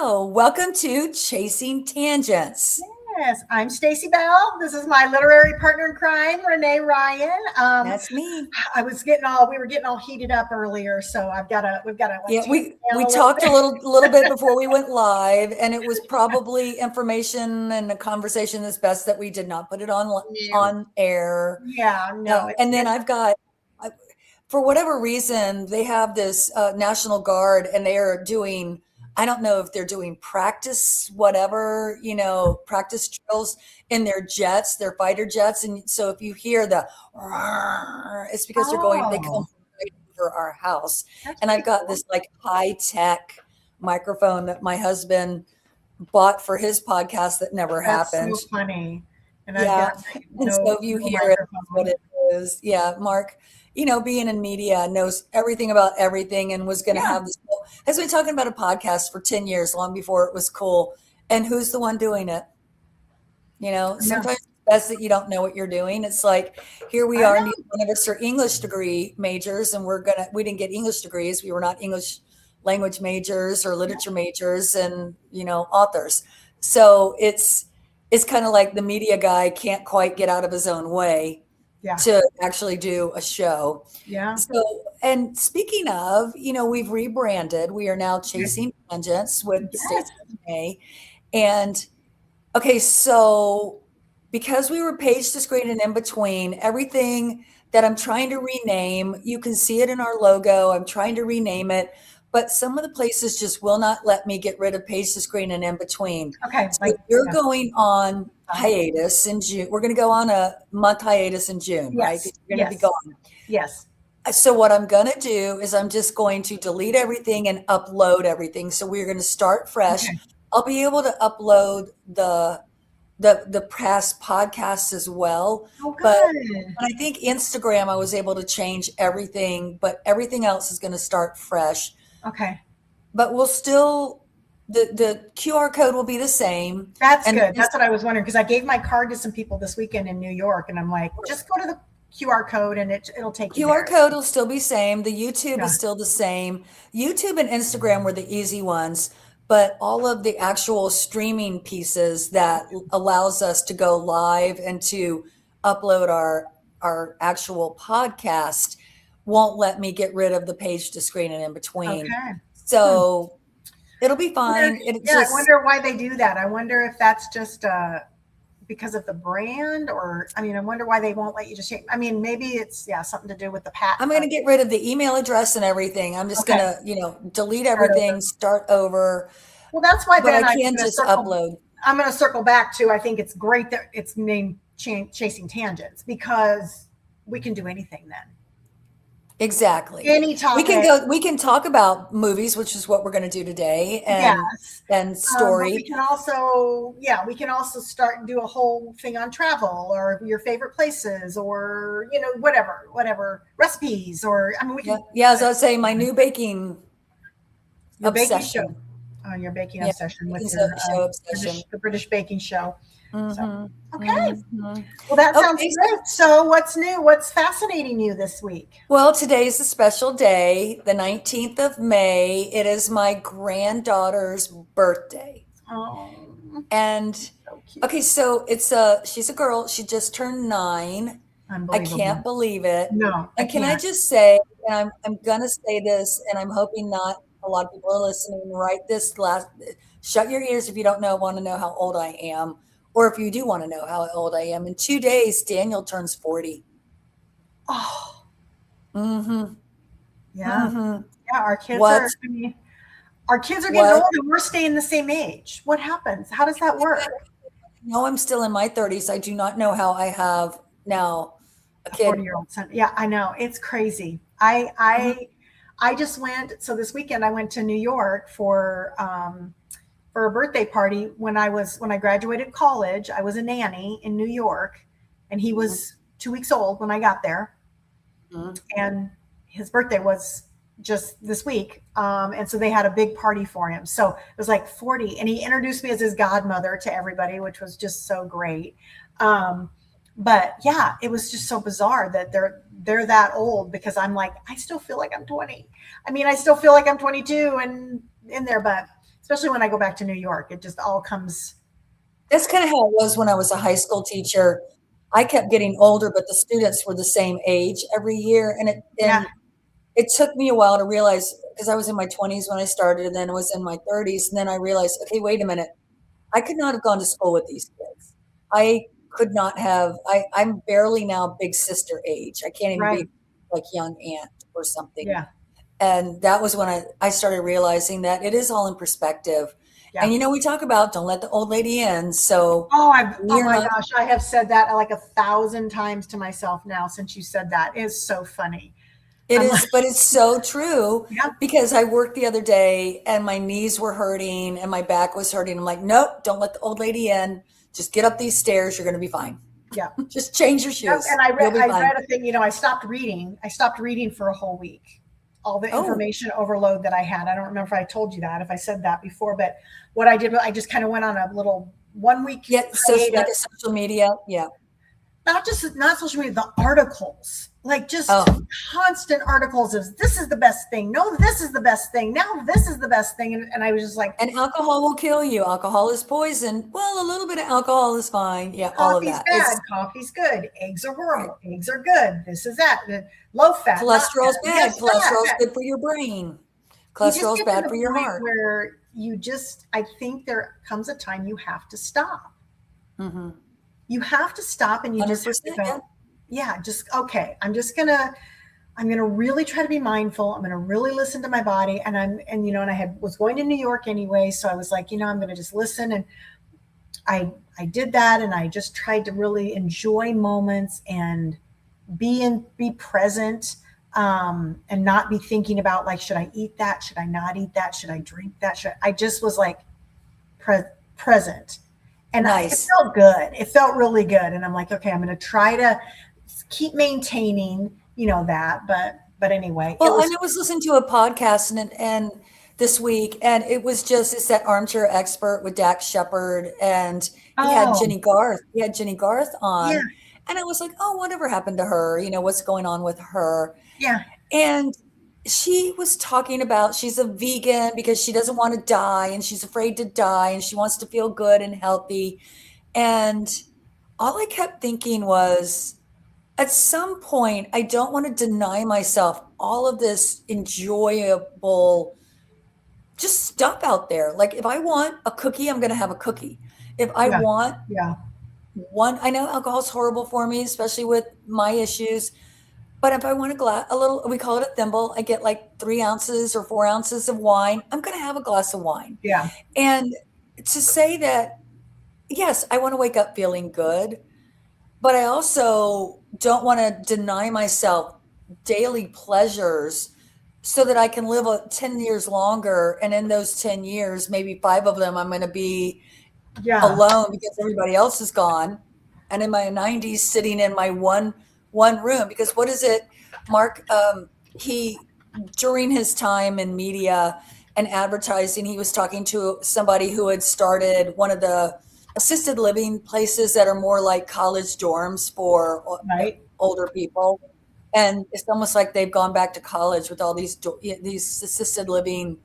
Hello, welcome to Chasing Tangents. Yes, I'm Stacy Bell. This is my literary partner in crime, Renee Ryan. That's me. We were getting all heated up earlier, so we've got to Yeah, tame we it down we a little talked a bit. little bit before we went live, and it was probably information and a conversation that's best that we did not put it No, on air. yeah, no, And then I've got, for whatever reason, they have this National Guard, and they are doing. I don't know if they're doing practice, whatever, practice drills in their jets, their fighter jets. And so if you hear the, it's because they come oh, right over our house. that's And I've pretty got cool. this like high tech microphone that my husband bought for his podcast that never That's happened. so funny. And I've Yeah. got And so no if you no hear it, that's what microphone. it is. Yeah. Mark, being in media, knows everything about everything and was going to Yeah, have this, has been talking about a podcast for 10 years, long before it was cool. And who's the one doing it? I know. Sometimes it's best that you don't know what you're doing. It's like, here we I are, know. neither one of us are English degree majors, and we didn't get English degrees. We were not English language majors or literature majors and, authors. So it's kind of like the media guy can't quite get out of his own way Yeah, to actually do a show. yeah. So, and speaking of, we've rebranded. We are now Okay. Chasing Tangents with Yes. Staci and Renee. And okay, so because we were page to screen and in between, everything that I'm trying to rename, you can see it in our logo. I'm trying to rename it, but some of the places just will not let me get rid of page to screen and in between. Okay. So Like, you're yeah. going on Uh, hiatus in June. We're going to go on a month hiatus in June, right? yes. Because you're going to be Yes. gone. Yes. So what I'm going to do is I'm just going to delete everything and upload everything. So we're going to start fresh. Okay. I'll be able to upload the past podcasts as well. Oh, But good. I think Instagram, I was able to change everything, but everything else is going to start fresh. Okay. But we'll still the QR code will be the same, That's and good. That's what I was wondering because I gave my card to some people this weekend in New York, and I'm like, just go to the QR code and it'll take you QR there. code will still be same. The YouTube Yeah. is still the same. YouTube and Instagram were the easy ones, but all of the actual streaming pieces that allows us to go live and to upload our actual podcast won't let me get rid of the page to screen and in between. Okay. Hmm. So it'll be fine. It Yeah, I just wonder why they do that. I wonder if that's just because of the brand, or I mean, I wonder why they won't let you just change. I mean, maybe it's something to do with the I'm patent. going to get rid of the email address and everything. I'm just going Okay, to, delete start over. everything, start over, Well, that's why but I then I'm can going to just circle. upload. I'm going to circle back to. I think it's great that it's named Chasing Tangents because we can do anything then. Exactly. Any topic. We can talk about movies, which is what we're going to do today, Yes. and But story. we can also start and do a whole thing on travel or your favorite places or, whatever recipes, or, I mean, we Yeah. can, Yeah, as I was saying, my new baking your baking show, obsession. your baking Yeah, obsession with baking your show obsession. The British baking show. So, Hmm. okay. Hmm. Well, that sounds Okay. great. So what's new? What's fascinating you this week? Well, today's a special day, the 19th of May. It is my granddaughter's birthday. Oh, And so cute. okay, so she's a girl. She just turned 9. I Unbelievable. can't believe it. No, I And can I can't. just say, and I'm gonna say this, and I'm hoping not a lot of people are listening, right? Shut your ears if you don't want to know how old I am, or if you do want to know how old I am. In 2 days, Daniel turns 40. Oh, Mm-hmm. yeah. Mm-hmm. Yeah, What? I mean, our kids are getting What? old and we're staying the same age. What happens? How does that work? No, I'm still in my 30s. I do not know how I have now a A kid. 40-year-old son. Yeah, I know. It's crazy. Mhm. I just went, so this weekend I went to New York for a birthday party when I graduated college. I was a nanny in New York and he was 2 weeks old when I got there. Mhm. And his birthday was just this week. And so they had a big party for him. So it was like 40. And he introduced me as his godmother to everybody, which was just so great. But yeah, it was just so bizarre that they're that old because I'm like, I still feel like I'm 20. I mean, I still feel like I'm 22 and in there, but especially when I go back to New York. It just all comes. That's kind of how it was when I was a high school teacher. I kept getting older, but the students were the same age every year, Yeah, and it took me a while to realize, because I was in my 20s when I started, and then I was in my 30s, and then I realized, okay, wait a minute, I could not have gone to school with these kids. I could not have. I'm barely now big sister age. I can't even right. be like young aunt or something. Yeah, And that was when I started realizing that it is all in perspective. yeah. And we talk about don't let the old lady in. So Oh you're my not. gosh, I have said that like 1,000 times to myself now since you said that. It's so funny. It I'm like, is, but it's so true yeah, because I worked the other day and my knees were hurting and my back was hurting. I'm like, nope, don't let the old lady in. Just get up these stairs. You're going to be fine. yeah. Just change your Yep, shoes. and I You'll read be I fine. read a thing, I stopped reading. I stopped reading for a whole week. All the Oh, information overload that I had. I don't remember if I told you that, if I said that before, but what I did, I just kind of went on a little 1 week yeah. So like a hiatus. social media. Yeah. Not social media, the articles, like just Oh, constant articles of this is the best thing. No, this is the best thing. Now this is the best thing. And I was just like, and alcohol will kill you. Alcohol is poison. Well, a little bit of alcohol is fine. Yeah. All of coffee's that. bad, It's coffee's good, eggs are right. horrible, eggs are good, this is that, low fat, not Cholesterol's fat, bad. yes, fat, Cholesterol's fat. good for your brain. You just Cholesterol's get to bad the for your point heart. where I think there comes a time you have to stop. Mm-hmm. You have to stop and you just have to 100%. Yeah. go, yeah, just, okay, I'm gonna really try to be mindful. I'm gonna really listen to my body. And I was going to New York anyway. So I was like, I'm gonna just listen. And I did that and I just tried to really enjoy moments and be present, and not be thinking about like, should I eat that? Should I not eat that? Should I drink that? I just was like pre- present, and it Nice. felt good. It felt really good, and I'm like, okay, I'm going to try to keep maintaining, that. But anyway, it Well, was. and I was listening to a podcast and this week, and it's that armchair expert with Dax Shepard, and he had Oh Jenny Garth. He had Jenny Garth yeah, on, and I was like, oh, whatever happened to her? What's going on with her? yeah, And she was talking about she's a vegan because she doesn't want to die, and she's afraid to die, and she wants to feel good and healthy. And all I kept thinking was, at some point, I don't want to deny myself all of this enjoyable just stuff out there. Like if I want a cookie, I'm going to have a cookie. If I yeah, want yeah, one, I know alcohol's horrible for me, especially with my issues. But if I want a little, we call it a thimble, I get like 3 ounces or 4 ounces of wine. I'm going to have a glass of wine. yeah, And to say that, yes, I want to wake up feeling good, but I also don't want to deny myself daily pleasures so that I can live 10 years longer. And in those 10 years, maybe 5 of them, I'm going to be yeah, alone because everybody else is gone. And in my 90s, sitting in my one room, because what is it, Mark? He during his time in media and advertising, he was talking to somebody who had started one of the assisted living places that are more like college dorms for right, older people, and it's almost like they've gone back to college with all these assisted living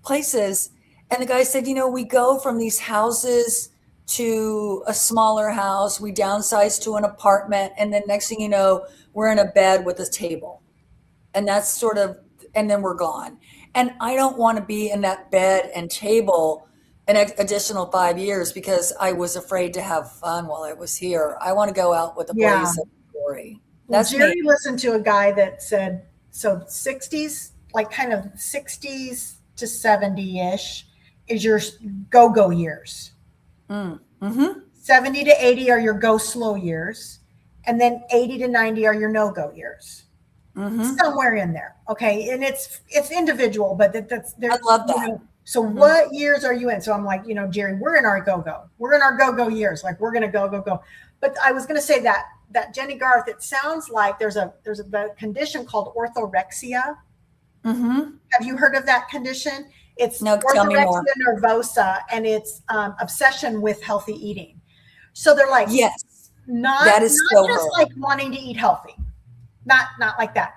places. And the guy said, we go from these houses to a smaller house, we downsize to an apartment, and then next thing you know, we're in a bed with a table. And that's sort of, and then we're gone. And I don't want to be in that bed and table an additional 5 years because I was afraid to have fun while I was here. I want to go out with a yeah. blaze of glory. Well, That's me. Jerry listened to a guy that said, so 60s, like kind of 60s to 70 ish is your go go years. Mm-hmm. 70 to 80 are your go slow years. And then 80 to 90 are your no go years. Mm-hmm. Somewhere in there. Okay. And it's individual, but that's I there, love that. so Mm-hmm. what years are you in? So I'm like, Jerry, we're in our go go. We're in our go go years. Like we're gonna go go go. But I was gonna say that Jenny Garth, it sounds like there's a condition called orthorexia. Mm-hmm. Have you heard of that condition? It's No, tell me orthorexia more. nervosa, and it's obsession with healthy eating. So they're like Yes, not that is so just her. like wanting to eat healthy, not like that.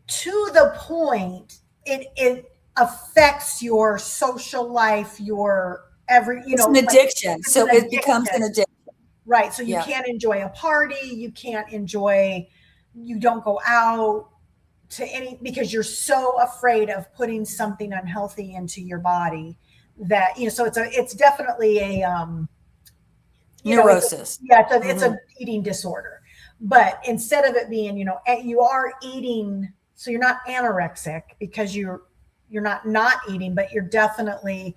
To the point, it affects your social life, your every, It's an like addiction. it's an So it becomes addiction. an addiction. Right. So you Yeah. can't enjoy a party. You don't go out to any because you're so afraid of putting something unhealthy into your body that, so it's definitely a, it's a, Neurosis. yeah, it's Hmm. a eating disorder. But instead of it being, you are eating, so you're not anorexic because you're not eating, but you're definitely,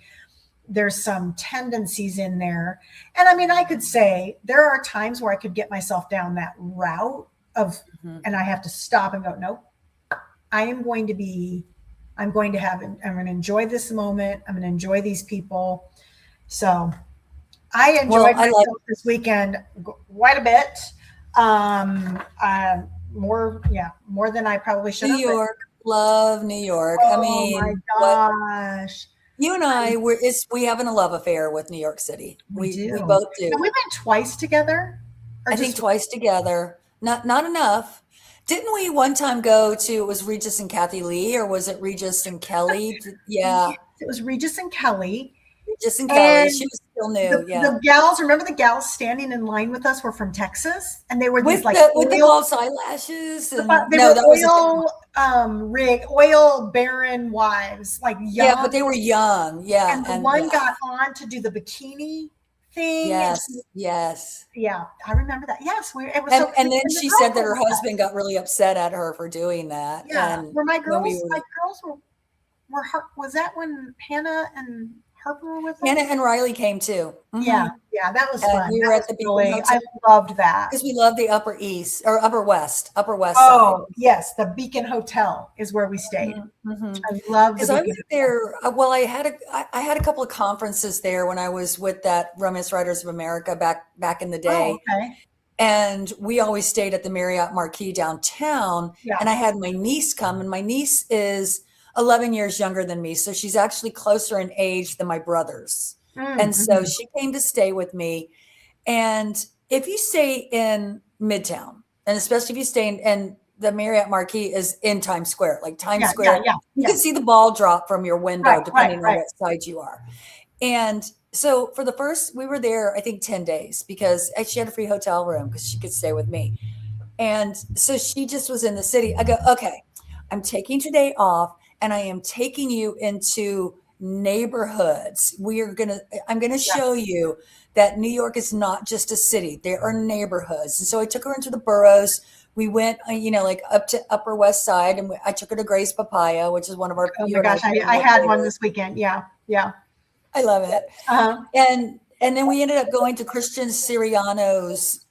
there's some tendencies in there. And I mean, I could say there are times where I could get myself down that route of, Hmm. and I have to stop and go, nope, I am going to be, I'm going to enjoy this moment. I'm going to enjoy these people. So I Well, enjoyed I like myself this weekend quite a bit. More than I probably New should have. But York. Love New York. I oh my mean, what gosh, you and we have a love affair with New York City. we We do. both Have do. we been twice together, or I think just twice together. Not enough. Didn't we one time go to, it was Regis and Kathy Lee, or was it Regis and Kelly? yes, Yeah, it was Regis and Kelly, Regis and Kelly. She and was still new. Yeah. the gals. Remember the gals standing in line with us were from Texas, and they were these like With the oil. false eyelashes and They no, were that was a different one. oil baron wives, like Yeah, young. but they were young. Yeah, And the and one got on to do the bikini thing, and yes, yes. yeah, I remember that. Yes, it was so And cute, then and the she girls said that were her with us. husband got really upset at her for doing that. Yeah, And were when we my were girls was that when Hannah and Harper were with Hannah us? and Riley came too. Yeah, Hmm. yeah, that was And fun. we That were at was the Beacon really, I Hotel loved that. because we love the Upper East or Upper West side. Oh, yes, the Beacon Hotel is where we stayed. Mm-hmm. I loved the Because I Beacon went Hotel. there. Well, I had a couple of conferences there when I was with that Romance Writers of America back in the Oh, day, okay. and we always stayed at the Marriott Marquis downtown. Yeah. And I had my niece come, and my niece is 11 years younger than me, so she's actually closer in age than my brothers. And so Mm-hmm. she came to stay with me. And if you stay in Midtown, and especially if you stay in the Marriott Marquis is in Times Square, like Times Yeah, yeah, Square, yeah, you yeah. can see the ball drop from your window, Right, right, depending on right. what side you are. And so for the first, we were there, I think 10 days because she had a free hotel room because she could stay with me. And so she just was in the city. I go, okay, I'm taking today off and I am taking you into neighborhoods. I'm going to Yeah, show you that New York is not just a city. There are neighborhoods. And so I took her into the boroughs. We went, like up to Upper West Side, and I took her to Gray's Papaya, which is one of oh you my and gosh, I's I family had one favorites. this weekend. Yeah, yeah. I love it. Uh-huh. And then we ended up going to Christian Siriano's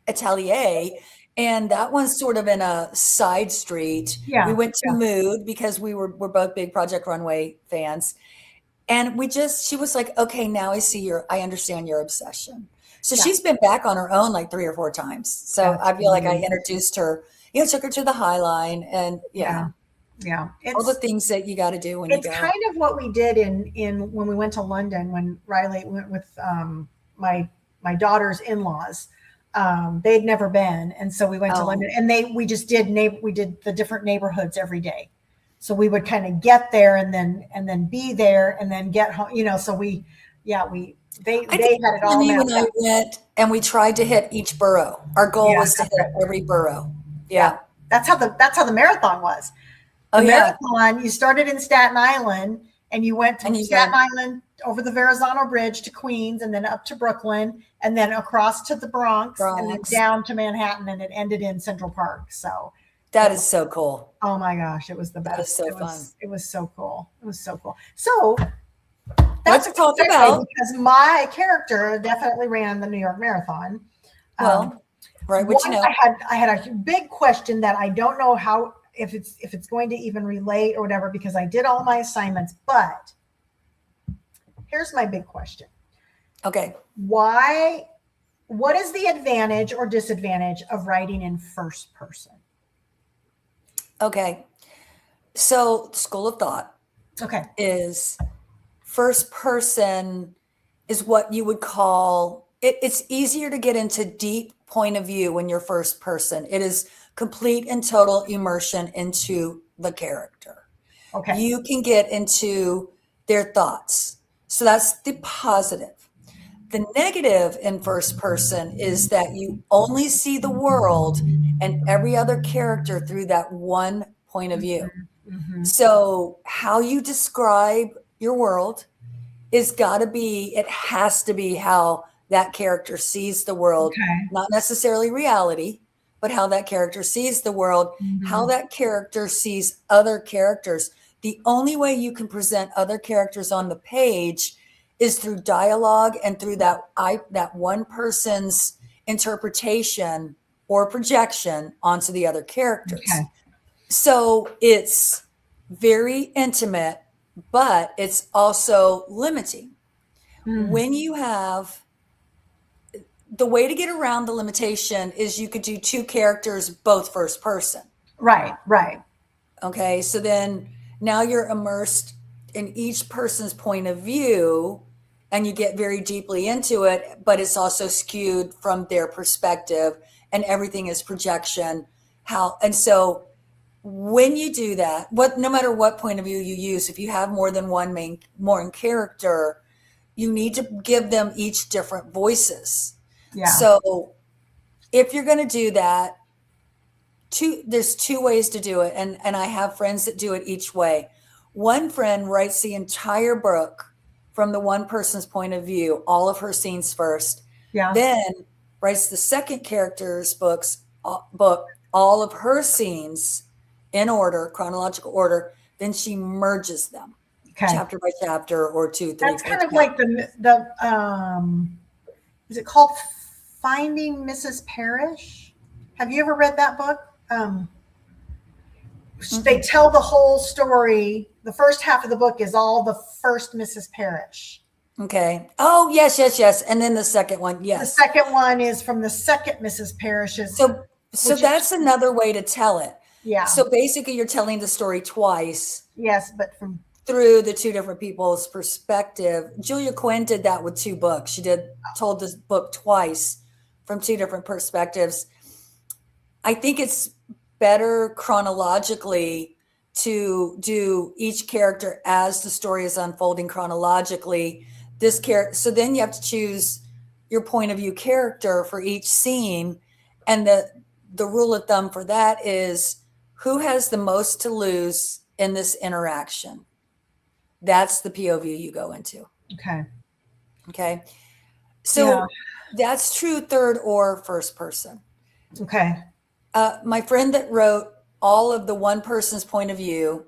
Atelier, and that one's sort of in a side street. We Yeah, went to yeah, Mood because we're both big Project Runway fans. And she was like, okay, now I understand your obsession. So yeah. she's been back on her own like 3 or 4 times. So That's I feel like I great. introduced her, took her to the High Line and yeah, Yeah, yeah. all the things that you got to do when you It's go. kind of what we did in when we went to London when Riley went with my daughter's in-laws. They'd never been, and so we went to Oh, London, and we did the different neighborhoods every day. So we would kind of get there and then be there and then get home. So we I did they it had it all funny when mapped I out. went and we tried to hit each borough. Our goal Yeah, was to that's hit right. every borough. Yeah, Yeah. that's how the marathon was. Oh The yeah. marathon, you started in Staten Island and you went And from you Staten went Island over the Verrazano Bridge to Queens and then up to Brooklyn and then across to the Bronx and then Bronx. down to Manhattan and it ended in Central Park. So That it is was, so cool. oh my gosh, it was the That is best. so fun. It was so cool. It was so cool. So that's Let's a talk good segue about, because my character definitely ran the New York Marathon. Um, well, right, what you one know. I had a big question that I don't know how if it's going to even relate or whatever because I did all my assignments, but here's my big question. Okay. Why what is the advantage or disadvantage of writing in first person? Okay. So school of thought Okay. is first person is what you would call it's easier to get into deep point of view when you're first person. It is complete and total immersion into the character. Okay. You can get into their thoughts. So that's the positive. The negative in first person is that you only see the world and every other character through that one point of view. Mm-hmm. So, how you describe your world is got to be, it has to be how that character sees the world, Okay. not necessarily reality, but how that character sees the world, how Mm-hmm. that character sees other characters. The only way you can present other characters on the page is through dialogue and through that one person's interpretation or projection onto the other characters. Okay. So it's very intimate, but it's also limiting. Mm. When you have the way to get around the limitation is you could do two characters, both first person. Right. Right. Okay. So then now you're immersed in each person's point of view and you get very deeply into it, but it's also skewed from their perspective and everything is projection. And so when you do that, no matter what point of view you use, if you have more than one character, you need to give them each different voices. Yeah. So if you're going to do that, there's two ways to do it, and I have friends that do it each way. One friend writes the entire book from the one person's point of view, all of her scenes first, Yeah. then writes the second character's book, all of her scenes in order, chronological order. Then she merges them, Okay. chapter by chapter, or two, three, That's four kind of chapters. like the is it called Finding Mrs. Parrish? Have you ever read that book? They tell the whole story. The first half of the book is all the first Mrs. Parrish. Okay. Oh, yes, yes, yes. And then the second one, The yes. second one is from the second Mrs. Parrish's, So which is, that's another way to tell it. yeah, So basically, you're telling the story twice yes, but from, through the two different people's perspective. Julia Quinn did that with two books. She told this book twice from two different perspectives. I think it's better chronologically to do each character as the story is unfolding chronologically. This character, so then you have to choose your point of view character for each scene, and the rule of thumb for that is who has the most to lose in this interaction. That's the POV you go into. okay. Okay, Yeah. so that's true third or first person. Okay. My friend that wrote all of the one person's point of view,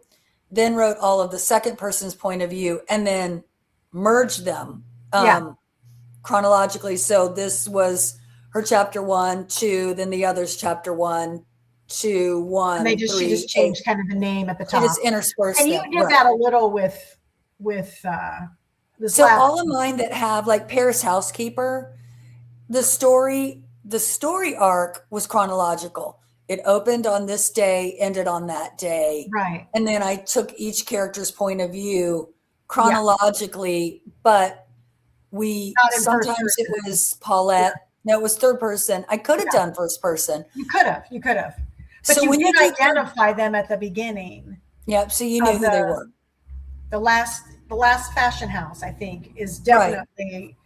then wrote all of the second person's point of view, and then merged them Yeah. Chronologically. So this was her chapter 1, 2, then the other's chapter 1, 2, And 1, she 3, just 8. changed kind of the name at the She top. just interspersed And you them. did Right. that a little with this So last. all of mine that have like Paris Housekeeper, the story arc was chronological. It opened on this day, ended on that day. Right. And then I took each character's point of view Yeah. chronologically, but Not in first sometimes it person. was Paulette. No, it was third person. I could have Yeah. done first person. You could have. You could have. But So you when did you do identify them at the beginning so you knew of who they were. the last fashion house, I think, is Right. definitely.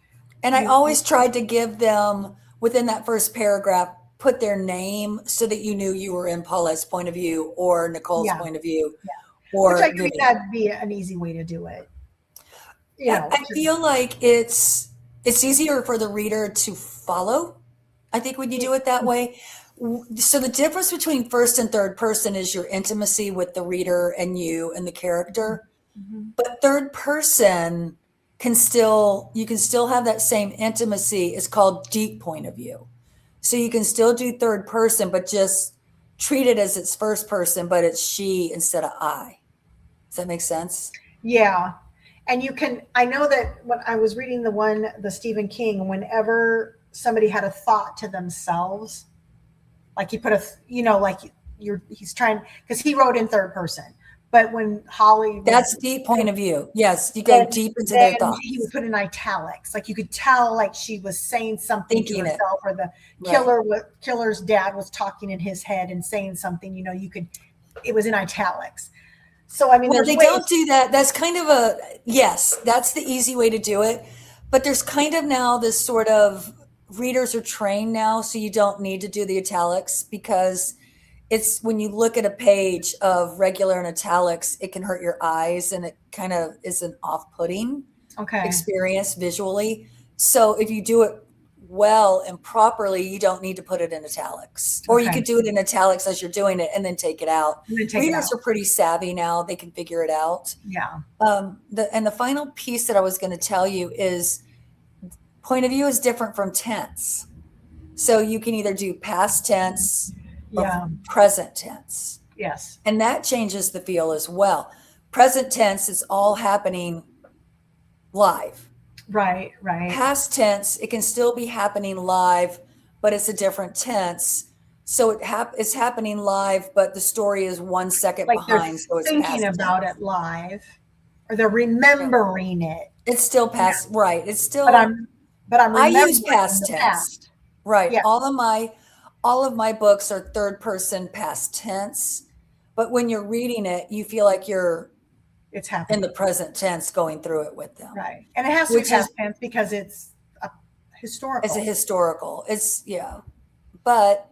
And I always tried to give them within that first paragraph, put their name so that you knew you were in Paulette's point of view or Nicole's Yeah. point of view Yeah. Which or I think Vivian. that'd be an easy way to do it. You know, I feel like it's easier for the reader to follow. I think when you do it that way. So the difference between first and third person is your intimacy with the reader and you and the character. Mhm. But third person you can still have that same intimacy. It's called deep point of view. So you can still do third person, but just treat it as it's first person, but it's she instead of I. Does that make sense? Yeah. And I know that when I was reading the Stephen King, whenever somebody had a thought to themselves, like he put he's trying, because he wrote in third person. But when Holly, That's deep point of view. Yes, you go deep into their then thoughts. he would put in italics, like you could tell, like she was saying something to Thinking it. herself, or the Right. killer's dad was talking in his head and saying something. It was in italics. So, I mean, Well, there's they ways. don't do that. That's kind of a, yes, that's the easy way to do it. But there's kind of now this sort of, readers are trained now, so you don't need to do the italics, because it's when you look at a page of regular and italics, it can hurt your eyes, and it kind of is an off-putting Okay. experience visually. So if you do it well and properly, you don't need to put it in italics. Or you Okay. could do it in italics as you're doing it and then take it out. I'm going to take it Readers out. are pretty savvy now. They can figure it out. Yeah. The final piece that I was going to tell you is point of view is different from tense. So you can either do past tense or Yeah. present tense. Yes. And that changes the feel as well. Present tense is all happening live. Right. Right. Past tense, it can still be happening live, but it's a different tense. So it's happening live, but the story is 1 second Like they're behind, so it's thinking past about tense. it live, or they're Yeah. remembering it. It's still Yeah. past, right? It's But still, I'm I use remembering past the tense, past. right? Yeah. All of my books are third person past tense, but when you're reading it, you feel like you're It's in the happening. present tense going through it with them, Right. And it has to be which is, past tense because it's a it's a historical. historical. It's, yeah, but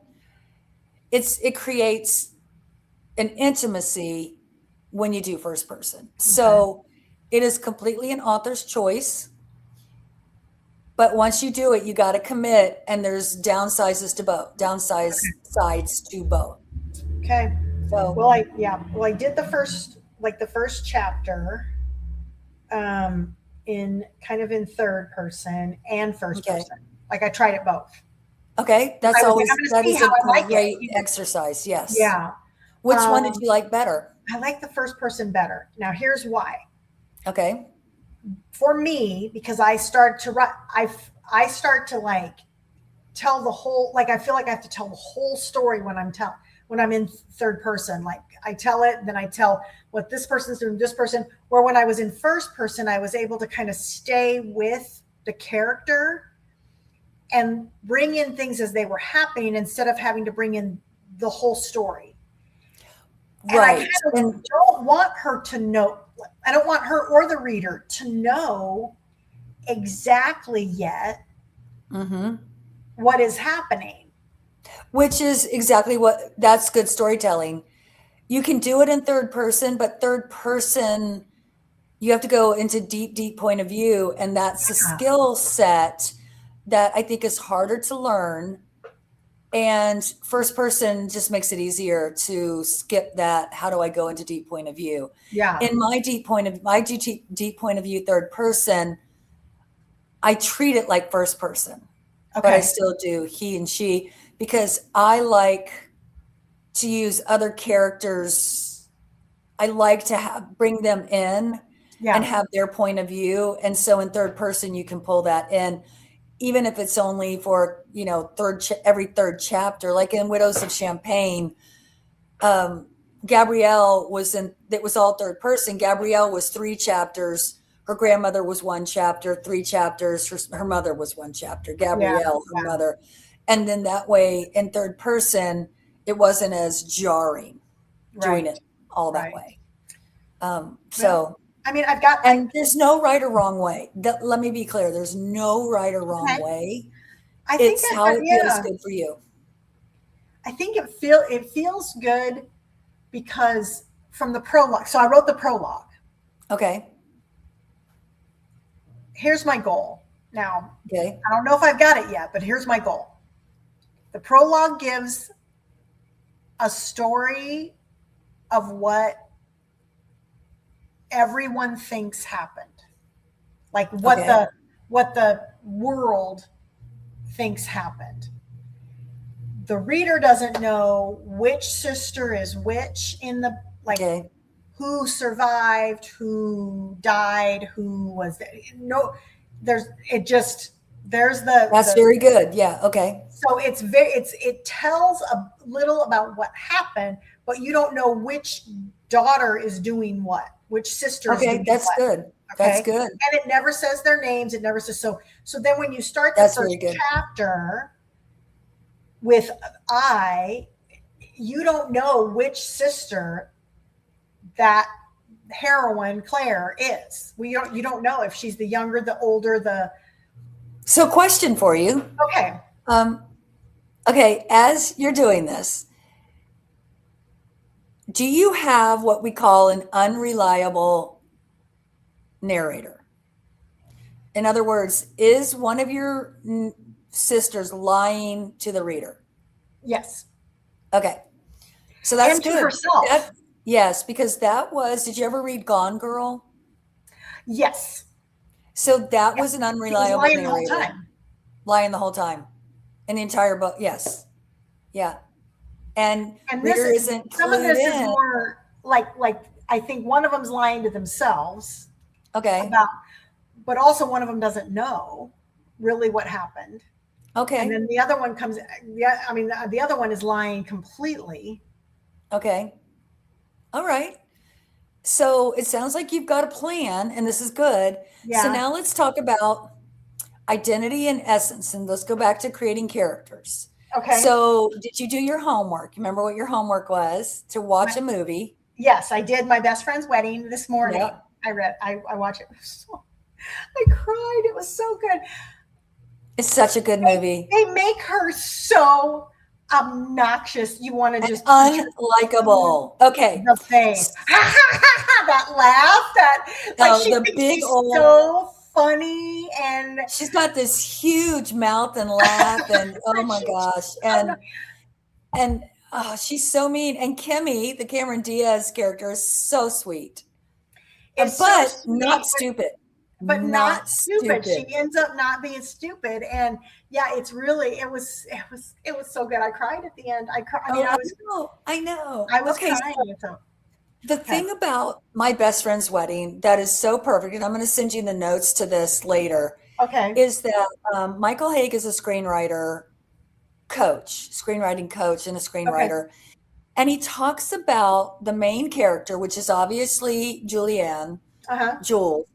it creates an intimacy when you do first person. Okay. So it is completely an author's choice. But once you do it, you got to commit, and there's sides to both. Okay. So, Well, I did the first chapter, um, in kind of in third person and first okay. person. Like I tried it both. Okay. I was like, I'm going to That see is how a I like it. great exercise. Yes. Yeah. Which one did Um, you like better? I like the first person better. Now, here's why. Okay. For me, because I start to write, I start to like tell the whole, like I feel like I have to tell the whole story when I'm in third person. Like I tell it, then I tell what this person's doing, this person. Where when I was in first person, I was able to kind of stay with the character and bring in things as they were happening instead of having to bring in the whole story. And I Right. kind of And don't want her to know, I don't want her or the reader to know exactly yet mhm. what is happening. Which is exactly that's good storytelling. You can do it in third person, but third person, you have to go into deep point of view. And that's a Yeah. skill set that I think is harder to learn. And first person just makes it easier to skip that. How do I go into deep point of view? Yeah. In my deep point of view, third person, I treat it like first person, but I Okay. still do he and she, because I like to use other characters. I like to bring them in and Yeah. have their point of view. And so in third person, you can pull that in, even if it's only for, every third chapter, like in Widows of Champagne. Gabrielle it was all third person. Gabrielle was 3 chapters. Her grandmother was 1 chapter, 3 chapters. Her mother was 1 chapter, Yeah. Gabrielle, her Yeah. mother. And then that way in third person, it wasn't as jarring doing Right. it all that Right. way. Well, So, I mean, and there's no right or wrong way. Let me be clear. There's no right or wrong okay. way. I think It's how it feels yeah, good for you. I think it feels good because from the prologue. So I wrote the prologue. Okay. Here's my goal. Now, Okay. I don't know if I've got it yet, but here's my goal. The prologue gives a story of what everyone thinks happened. Like Okay. what the world thinks happened. The reader doesn't know which sister is which in the, like, Okay. who survived, who died, who was there. No, there's That's the very good. Yeah. Okay. so it tells a little about what happened, but you don't know which daughter is doing what, which sister is Okay. doing That's what. good. Okay. That's good. And it never says their names. It never says so then when you start the That's very first good. chapter with you don't know which sister that heroine Claire is. You don't know if she's the younger, the older, the So, question for you. okay. Um, okay, as you're doing this, do you have what we call an unreliable narrator? In other words, is one of your sisters lying to the reader? Yes. Okay, so that's And to good. herself. That, yes, because that was, did you ever read Gone Girl? Yes. So that Yep. was an She was unreliable lying the whole narrator, time. lying the whole time in the entire book. Yes. Yeah. And And reader isn't some of clued this is in. more like I think one of them's lying to themselves Okay. about, but also one of them doesn't know really what happened. And Okay. then the other one comes, yeah, I mean, the other one is lying completely. Okay. All right. So it sounds like you've got a plan, and this is good. So Yeah. now let's talk about identity and essence, and let's go back to creating characters. Okay. So, did you do your homework? Remember what your homework was? To watch My, a movie. yes, I did my best friend's wedding this morning. Yep. I watched it. I cried. It was so good. It's such a good movie. They make her so obnoxious. You want to And just punch her in unlikable. Okay. the face. That laugh, that like Oh, she the thinks big she's old, so funny and she's got this huge mouth and laugh, and oh my gosh. And oh, she's so mean. And Kimmy, the Cameron Diaz character, is so sweet. is so But sweet, not stupid. but not Not stupid. stupid. She ends up not being stupid, and yeah, it's really it was so good. I cried at the end. I cried. I mean, Oh, I know. I know. I was Okay, crying. so So the okay, thing about my best friend's wedding that is so perfect, and I'm going to send you the notes to this later, okay, is that Michael Haig is a screenwriting coach, and a okay, screenwriter. And he talks about the main character, which is obviously Julianne, uh-huh. Jules,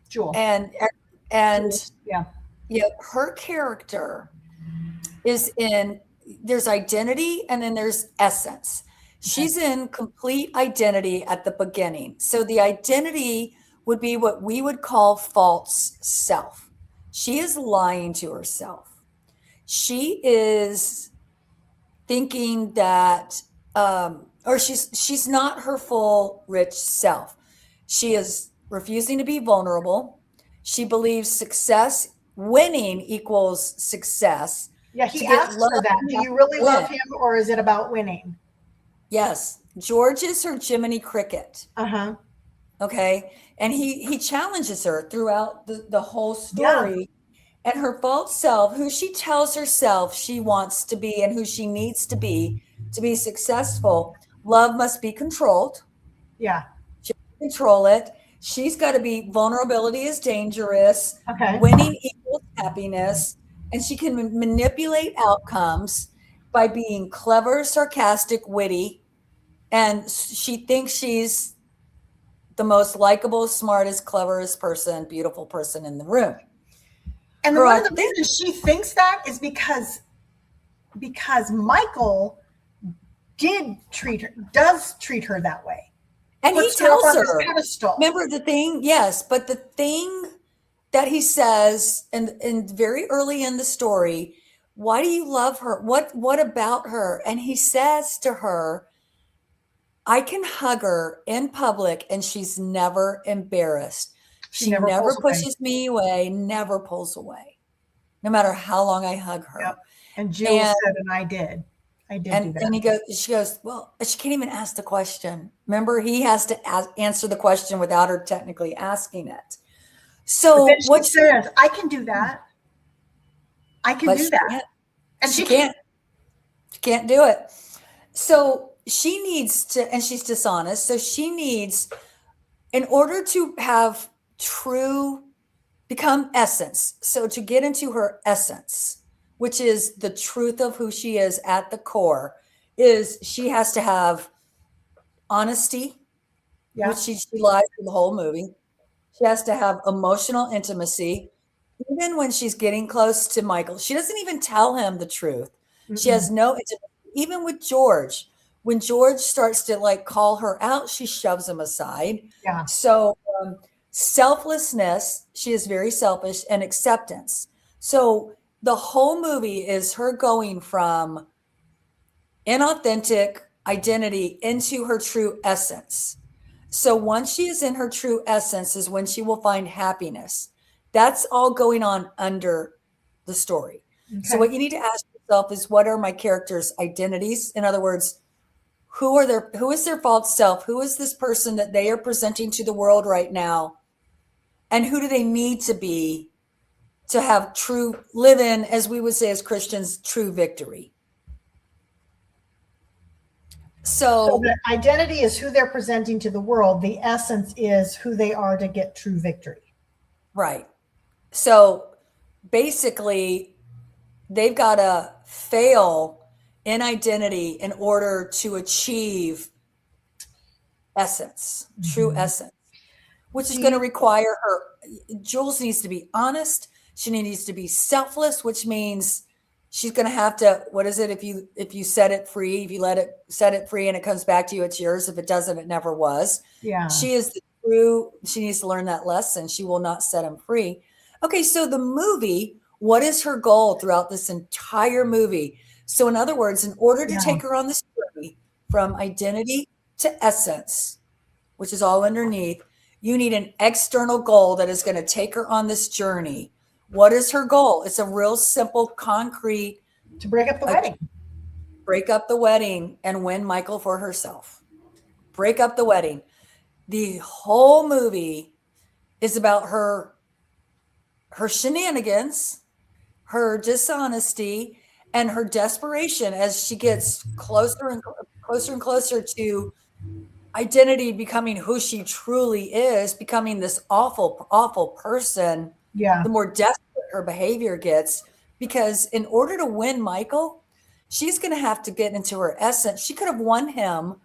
Jewel, and and Jules, yeah, yeah, her character is in, there's identity and then there's essence. okay, She's in complete identity at the beginning. So the identity would be what we would call false self. She is lying to herself. She is thinking that or she's not her full rich self. She is refusing to be vulnerable. She believes success, winning equals success. yeah. To He get asks love, her that. you Do have you to really win. love him, or is it about winning? Yes, George is her Jiminy Cricket. Uh huh. Okay, and he challenges her throughout the whole Yeah, story. And her false self, who she tells herself she wants to be and who she needs to be successful, love must be controlled. yeah. She can control it. She's got to be, vulnerability is dangerous. Okay. Winning equals happiness. And she can manipulate outcomes by being clever, sarcastic, witty. And she thinks she's the most likable, smartest, cleverest person, beautiful person in the room. And Her one of the identity, reasons she thinks that is because Michael does treat her that way. and he Puts her up tells on this her, pedestal. remember the thing? Yes, but the thing that he says, and very early in the story, why do you love her? What about her? And he says to her, I can hug her in public and she's never embarrassed. She She never never pulls away. pushes me away, never pulls away, no matter how long I hug Yep. her. And Jill And said, and I did. I did do that. and she goes, well, she can't even ask the question. Remember, he has to answer the question without her technically asking it. But then So she what she, says, I can do that. I can but do she that. can't, And she she can't. can't, she can't do it. So she needs to, and she's dishonest. So she needs, in order to have true, become essence. So to get into her essence, which is the truth of who she is at the core, is she has to have honesty, which Yeah. she lies through the whole movie. She has to have emotional intimacy. Even when she's getting close to Michael, she doesn't even tell him the truth. She has Mm-mm. no intimacy. Even with George, When George starts to like call her out, she shoves him aside. Yeah. So, selflessness, she is very selfish, and acceptance. So, the whole movie is her going from inauthentic identity into her true essence. So once she is in her true essence is when she will find happiness. That's all going on under the story. So Okay. what you need to ask yourself is, what are my characters' identities? In other words, who is their false self? Who is this person that they are presenting to the world right now? And who do they need to have true live in, as we would say as Christians, true victory? So So the identity is who they're presenting to the world. The essence is who they are to get true victory. right. So basically, they've got to fail in identity in order to achieve essence, true Mhm. essence, which is Do going to you? require her. Jules needs to be honest. She needs to be selfless, which means she's going to have to. What is it? If you set it free, if you let it set it free and it comes back to you, it's yours. If it doesn't, it never was. Yeah. She is the true. She needs to learn that lesson. She will not set him free. Okay, so the movie. What is her goal throughout this entire movie? So, in other words, in order to Yeah. take her on this journey from identity to essence, which is all underneath, you need an external goal that is going to take her on this journey. What is her goal? It's a real simple, concrete, To break up the uh, wedding. break up the wedding and win Michael for herself. Break up the wedding. The whole movie is about her shenanigans, her dishonesty, and her desperation as she gets closer and closer to identity, becoming who she truly is, becoming this awful, awful person, Yeah. the more desperate her behavior gets. Because in order to win Michael, she's going to have to get into her essence. She could have won him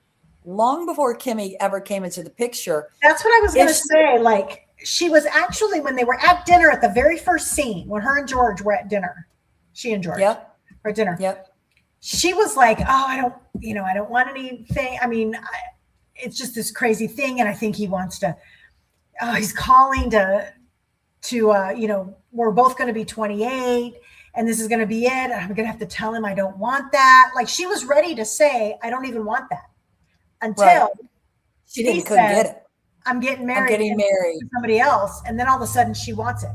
long before Kimmy ever came into the picture. That's what I was going If to she, say. Like, she was actually, when they were at dinner at the very first scene, when her and George were at dinner, she and George yep, were at dinner, yep, she was like, "Oh, I don't want anything. I mean, it's just this crazy thing. And I think he wants to, oh, he's calling we're both going to be 28 and this is going to be it. And I'm going to have to tell him I don't want that." Like, she was ready to say, "I don't even want that," right. until She he couldn't said, get it. "I'm getting I'm married getting and married. to somebody else." And then all of a sudden she wants it.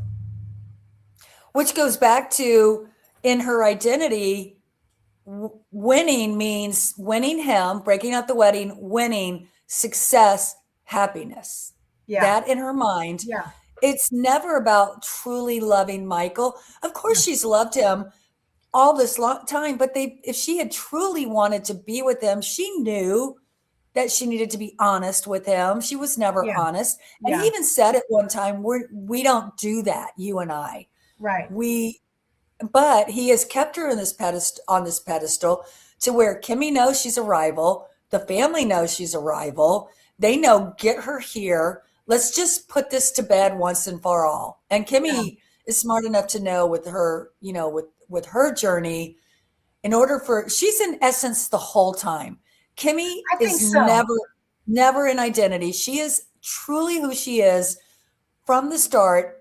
Which goes back to, in her identity, winning means winning him, breaking up the wedding, winning, success, happiness. Yeah. That in her mind. Yeah. It's never about truly loving Michael. Of Yeah. course, she's loved him all this long time, but if she had truly wanted to be with him, she knew that she needed to be honest with him. She was never Yeah. honest. And he Yeah. even said at one time, we don't do that, you and I. Right. We But he has kept her in this pedestal on this pedestal to where Kimmy knows she's a rival. The family knows she's a rival. They know, get her here. Let's just put this to bed once and for all. And Yeah. Kimmy is smart enough to know with her, with her journey, in order for she's in essence the whole time. Kimmy I think is so. never in identity. She is truly who she is from the start,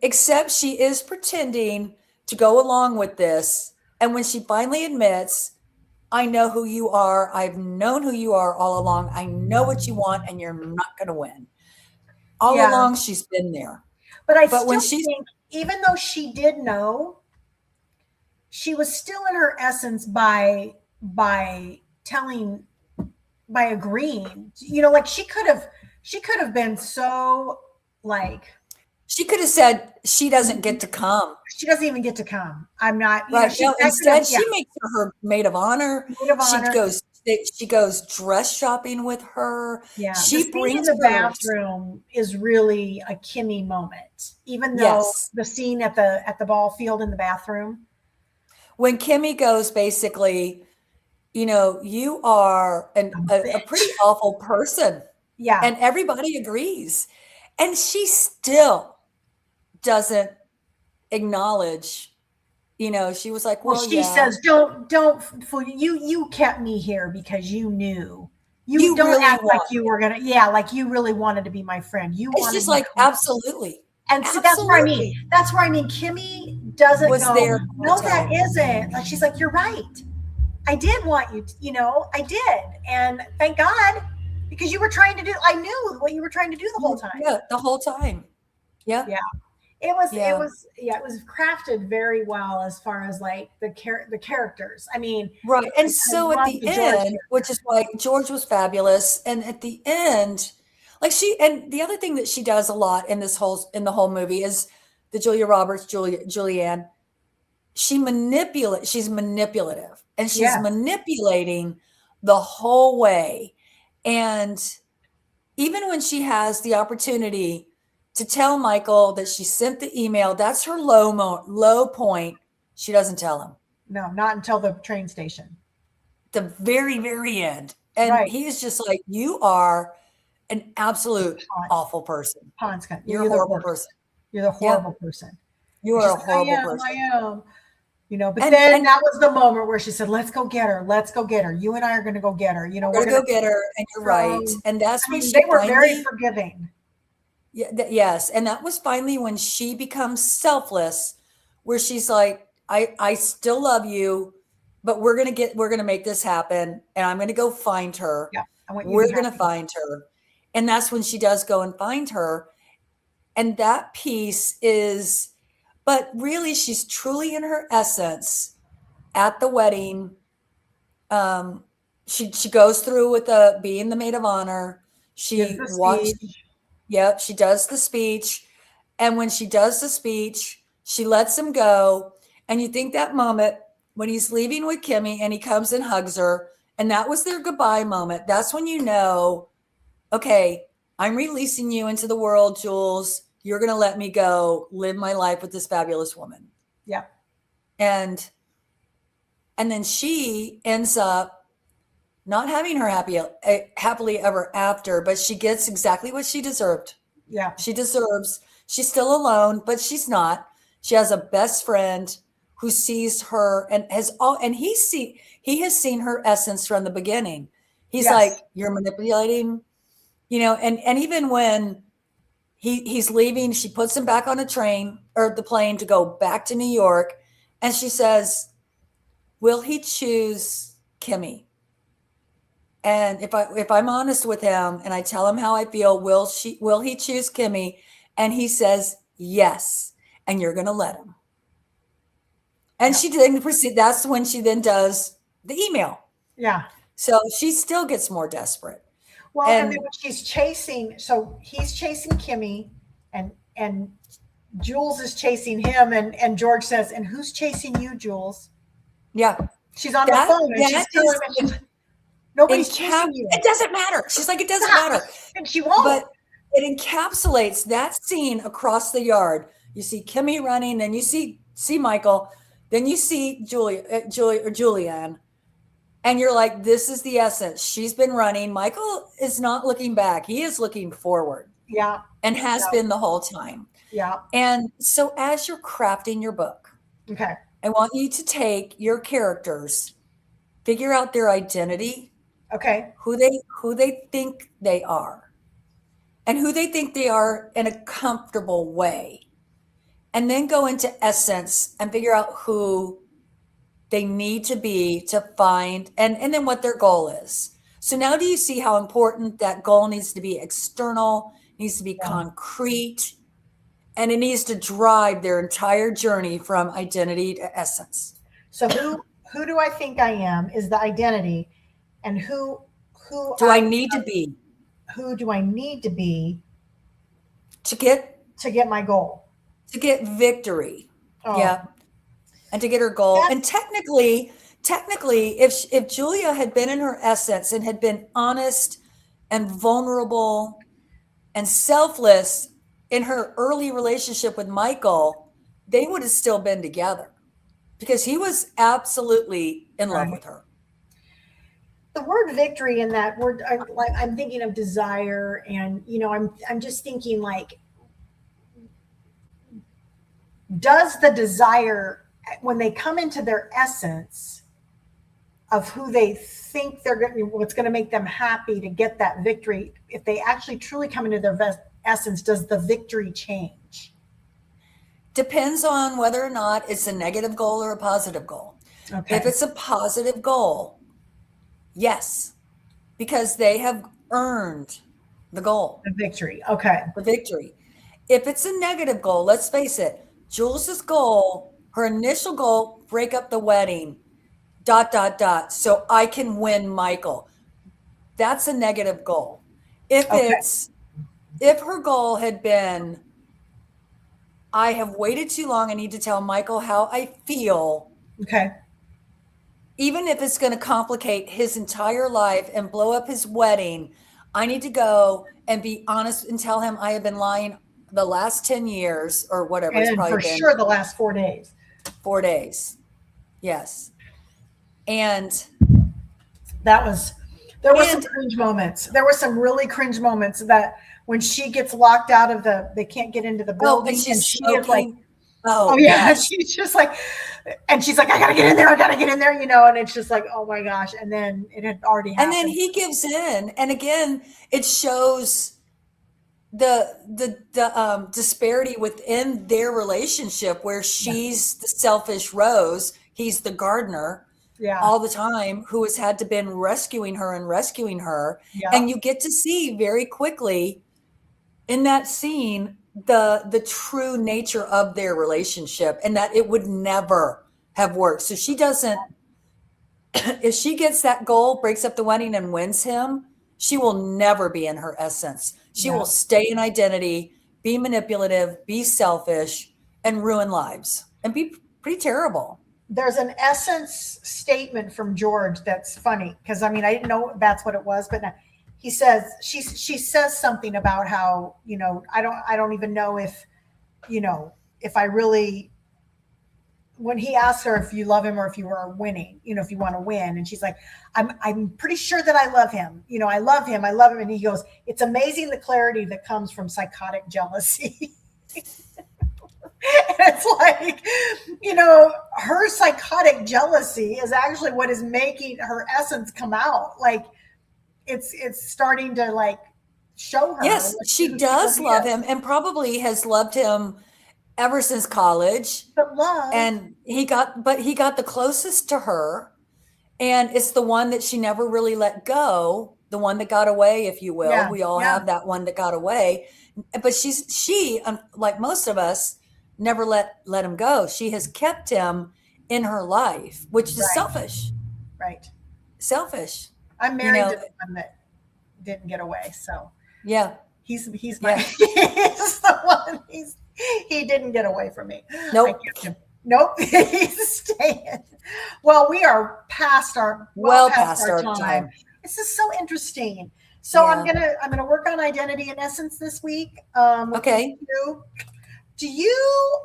except she is pretending to go along with this. And when she finally admits, I know who you are, I've known who you are all along, I know what you want, and you're not going to win. All Yeah. along, she's been there. But I But when still she's, think, even though she did know, she was still in her essence by telling, by agreeing. Like, she could have been so, like, she could have said, she doesn't get to come. she doesn't even get to come. I'm not, Right. she No, that could have, instead, yeah, she makes her maid of honor. maid of She honor. goes, she goes dress shopping with her. Yeah, the She scene in brings the her, bathroom is really a Kimmy moment, even though yes. the scene at the ball field in the bathroom. When Kimmy goes, basically, you are I'm a a bitch. pretty awful person. Yeah, And everybody agrees. And she still doesn't acknowledge, she was like, Well, well, she yeah, says, don't fool you. You kept me here because you knew. You you don't really act like want you me. were gonna. Yeah, like you really wanted to be my friend. You It's wanted just me like, close. absolutely, And see, that's where I mean. absolutely That's where I mean. Kimmy doesn't was go. there the whole No, that time. isn't. Like she's like, you're right. I did want you. I did, and thank God because you were trying to do. I knew what you were trying to do the whole time. Yeah, the whole time. Yeah, Yeah. It yeah. was yeah, it was crafted very well as far as like the characters. I mean, Right. And I so at love the the George end, which character. is why George was fabulous. And at the end, and the other thing that she does a lot in the whole movie is the Julia Roberts, Julianne, she's manipulative and she's Yes. manipulating the whole way. And even when she has the opportunity to tell Michael that she sent the email, that's her low point. She doesn't tell him. No, not until the train station. The very, very end. And Right. he's just like, you are an absolute Pawn. awful person. Pawn's kind. You're a You're the horrible worst. person. You're the Yeah, horrible person. you And are she's a like, I horrible am, I person. am. But And then and that was the moment where she said, let's go get her. Let's go get her. You and I are going to go get her. we're We're gonna going go get her, and you're to, right. And that's I when mean, she they were very finally, forgiving. yeah, yes, and that was finally when she becomes selfless, where she's like, I still love you, but we're gonna make this happen, and I'm gonna go find her. Yeah. I want you to be We're gonna happy. find her. And that's when she does go and find her. And that piece is, but really, she's truly in her essence at the wedding. Um, she goes through with the being the maid of honor. Gives She the watched. speech. Yep, she does the speech, and when she does the speech, she lets him go. And you think that moment when he's leaving with Kimmy and he comes and hugs her, and that was their goodbye moment. That's when you know, okay, I'm releasing you into the world, Jules. You're going to let me go live my life with this fabulous woman. Yeah. And then she ends up not having her happily ever after, but she gets exactly what she deserved. Yeah. She deserves. She's still alone, but she's not. She has a best friend who sees her and he has seen her essence from the beginning. He's Yes. like, you're manipulating, and even when he's leaving, she puts him back on a train or the plane to go back to New York, and she says, will he choose Kimmy? And if I'm honest with him and I tell him how I feel, will he choose Kimmy? And he says yes, and you're going to let him. And Yeah. she then proceed. That's when she then does the email. Yeah. So she still gets more desperate. Well, and then And when she's chasing, so he's chasing Kimmy, and Jules is chasing him, and George says, "And who's chasing you, Jules?" yeah, She's on the that phone and that she's telling is him, and she's, nobody's chasing you. it doesn't matter. She's like, it doesn't Stop, matter. and she But won't. it encapsulates that scene across the yard. You see Kimmy running, then you see Michael, then you see Julianne, and you're like, this is the essence. She's been running. Michael is not looking back. He is looking forward Yeah, and has yeah, been the whole time. yeah. And so as you're crafting your book, Okay, I want you to take your characters, figure out their identity, okay, who they think they are, and who they think they are in a comfortable way. And then go into essence and figure out who they need to be to find and then what their goal is. So now do you see how important that goal needs to be external, needs to be yeah. concrete, and it needs to drive their entire journey from identity to essence. So who do I think I am is the identity, and who Do I need to be who do I need to be to get to get my goal? victory? Oh, Yeah, and to get her goal. And that's technically, if Julia had been in her essence and had been honest and vulnerable and selfless in her early relationship with Michael, they would have still been together because he was absolutely in love right. with her. The word victory in that word, I'm thinking of desire, and I'm just thinking like, does the desire when they come into their essence of who they think they're going, what's going to make them happy to get that victory, if they actually truly come into their essence, does the victory change? Depends on whether or not it's a negative goal or a positive goal. Okay. If it's a positive goal, yes, because they have earned the goal, The victory. Okay. the victory. If it's a negative goal, let's face it, Jules's goal, her initial goal, break up the wedding, ... so I can win Michael. That's a negative goal. If Okay. if her goal had been, I have waited too long, I need to tell Michael how I feel, Okay. even if it's going to complicate his entire life and blow up his wedding, I need to go and be honest and tell him I have been lying the last 10 years or whatever. It's And probably for been sure the last 4 days. 4 days. Yes. And That was, there were some And cringe moments. There were some really cringe moments that when she gets locked out of they can't get into the oh, building and and she's she is like, smoking. oh Oh, yeah, yes. she's just like, and she's like, I gotta get in there, I gotta get in there, you know, and it's just like, oh my gosh. And then it had already And then happened. he gives in. And again, it shows the disparity within their relationship where Yeah. she's the selfish Rose, he's the gardener Yeah. all the time who has had to been rescuing her and rescuing her. Yeah. And you get to see very quickly in that scene the true nature of their relationship and that it would never have worked. So she doesn't, if she gets that goal, breaks up the wedding and wins him, she will never be in her essence. She Yeah. will stay in identity, be manipulative, be selfish, and ruin lives and be pretty terrible. There's an essence statement from George that's funny because I mean I didn't know that's what it was, but now, he says she says something about how, you know, I don't even know if, you know, if I really, when he asks her if you love him or if you are winning, you know, if you want to win, and she's like, I'm pretty sure that I love him, you know, I love him, and he goes, it's amazing the clarity that comes from psychotic jealousy. And it's like, you know, her psychotic jealousy is actually what is making her essence come out. Like it's starting to like show her Yes, she who she does really love is. him and probably has loved him ever since college. But love, And he got the closest to her. And it's the one that she never really let go, the one that got away, if you will. yeah, We all yeah, have that one that got away. But she, like most of us, never let him go. She has kept him in her life, which is right, selfish. right. Selfish. I'm You married know, to the one that didn't get away, so yeah, he's my yeah. he's the one. He didn't get away from me. I Nope. kept him. Nope, he's staying. Well, we are Well past past our our time. time. This is so interesting. So Yeah. I'm gonna work on identity and essence this week. With these Okay. two.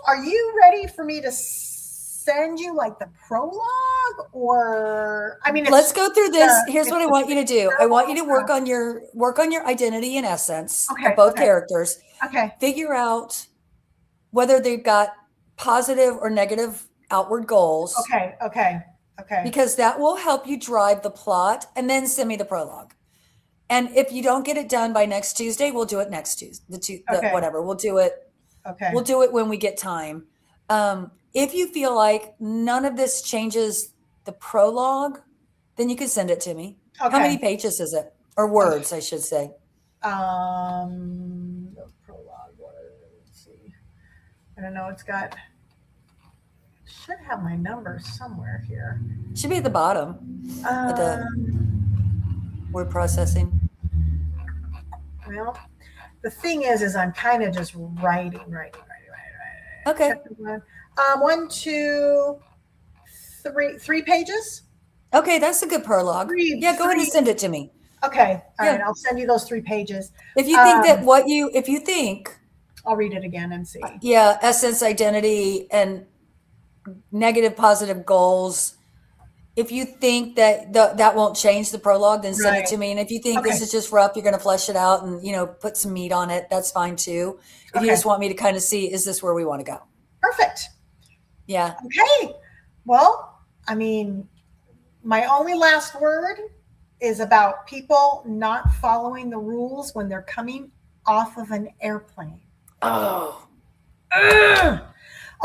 Are you ready for me to send you like the prologue, or I mean Let's go through this. Here's it's what I the want you to do. I want you to prologue? work on your identity and essence of Okay, both okay, characters. okay, Figure out whether they've got positive or negative outward goals, okay, okay, okay, because that will help you drive the plot, and then send me the prologue. And if you don't get it done by next Tuesday, we'll do it next Tuesday. The okay, whatever. We'll do it. okay, We'll do it when we get time. If you feel like none of this changes the prologue, then you can send it to me. How many okay. pages is it? Or words, I should say. The prologue. Let's see. I don't know. Should have my number somewhere here. Should be at the bottom of the Um, word processing. well, the thing is I'm kind of just writing. Okay. Chapter one. One, two, three pages. Okay, that's a good prologue. Three, Yeah, go ahead and three. send it to me. Okay. All right. Yeah. I'll send you those 3 pages. If you think that Um, if you think, I'll read it again and see. yeah, essence, identity, and negative, positive goals, if you think that that won't change the prologue, then send it Right. to me. And if you think Okay. this is just rough, you're going to flesh it out and, put some meat on it, that's fine too. If you Okay. just want me to kind of see, is this where we want to go? Perfect. Yeah. Okay. Well, I mean, my only last word is about people not following the rules when they're coming off of an airplane. Oh, Ugh.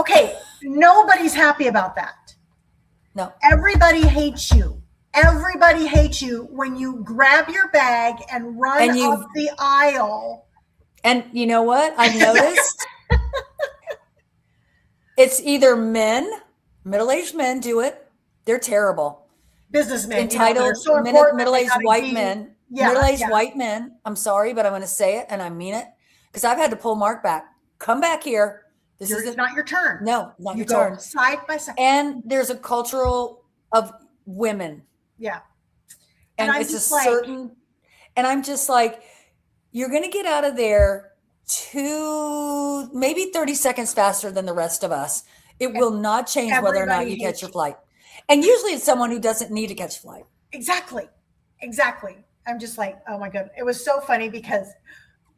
Okay, nobody's happy about that. no. Everybody hates you. Everybody hates you when you grab your bag and run And up you the aisle. and you know what? I've noticed it's either men, middle-aged men do it. They're terrible. Businessmen, that are Entitled so important that they middle-aged got to white be, men, yeah, middle-aged yeah. white men. I'm sorry, but I'm going to say it and I mean it because I've had to pull Mark back. Come back here. This It's isn't, not your turn. no, not You your go turn. side by side. And there's a cultural of women, Yeah. And and I'm it's a just like, certain, and I'm just like, you're going to get out of there two, maybe 30 seconds faster than the rest of us. It and will not change whether or not everybody you catch hates your you. flight. And usually it's someone who doesn't need to catch a flight. Exactly. Exactly. I'm just like, oh my God. It was so funny because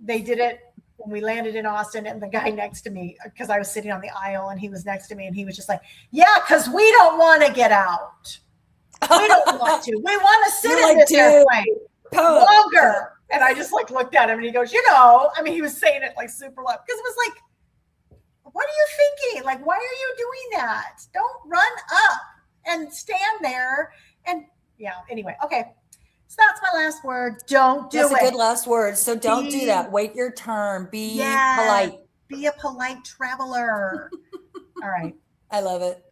they did it when we landed in Austin, and the guy next to me, because I was sitting on the aisle and he was next to me, and he was just like, yeah, because we don't want to get out. We don't want to. We want to sit You're in like, this dude, airplane pump. longer. And I just like looked at him and he goes, I mean, he was saying it like super loud because it was like, what are you thinking? Like, why are you doing that? Don't run up and stand there. And yeah, anyway, okay. So that's my last word. Don't do That's a good it. last word. So don't do Be, that. Wait your turn. Be yeah, polite. be a polite traveler. All right. I love it.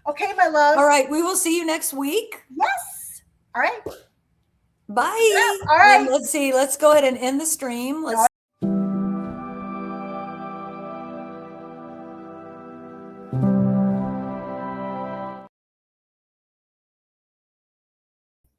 Okay, my love. All right. We will see you next week. Yes. All right. Bye. All And right. let's see. Let's go ahead and end the stream. Let's